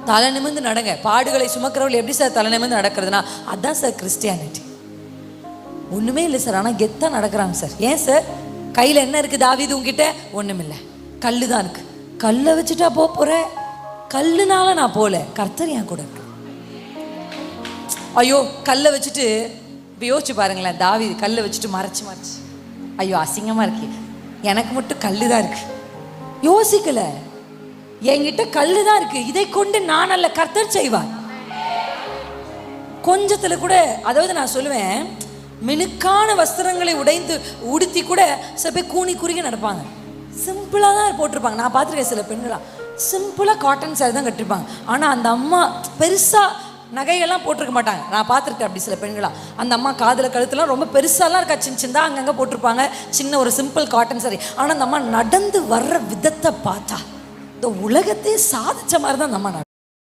தலை நிமிர்ந்து நடங்க. பாடுகளை சுமக்கிறவர்கள் எப்படி சார் தலை நிமிர்ந்து நடக்கிறதுனா, அதுதான் சார் கிறிஸ்டியானிட்டி. ஒன்றுமே இல்லை சார், ஆனால் கெத்தா நடக்கிறாங்க சார். ஏன் சார்? கையில் என்ன இருக்குது தாவீது உங்ககிட்ட? ஒன்றுமில்லை, கல் தான் இருக்கு. கல்லை வச்சுட்டா போகிறேன்? கல்லுனால நான் போகல, கர்த்தர் என் கூட இருக்கு. ஐயோ கல்லை வச்சுட்டு இப்போ யோசிச்சு பாருங்களேன், தாவீது கல்லை வச்சுட்டு மறைச்சு ஐயோ அசிங்கமாக இருக்கு, எனக்கு மட்டும் கல் தான் இருக்கு. யோசிக்கல, என்கிட்ட கல்லு தான் இருக்கு, இதை கொண்டு நான் அல்ல கர்த்தர் செய்வார். கொஞ்சத்துல கூட, அதாவது நான் சொல்லுவேன், மினுக்கான வஸ்திரங்களை உடுத்தி கூட சில பேர் கூனி குறுகி நடப்பாங்க. சிம்பிளாக தான் போட்டிருப்பாங்க. நான் பார்த்துருக்கேன் சில பெண்களா சிம்பிளாக காட்டன் சாரி தான் கட்டிருப்பாங்க. ஆனால் அந்த அம்மா பெருசாக நகையெல்லாம் போட்டிருக்க மாட்டாங்க. நான் பார்த்துருக்கேன் அப்படி சில பெண்களா. அந்த அம்மா காதில் கழுத்துலாம் ரொம்ப பெருசாலாம் இருக்கா, சின்ன அங்கங்கே போட்டிருப்பாங்க, சின்ன ஒரு சிம்பிள் காட்டன் சாரி. ஆனால் அந்த அம்மா நடந்து வர்ற விதத்தை பார்த்தா இந்த உலகத்தையே சாதிச்ச மாதிரி தான் நம்ம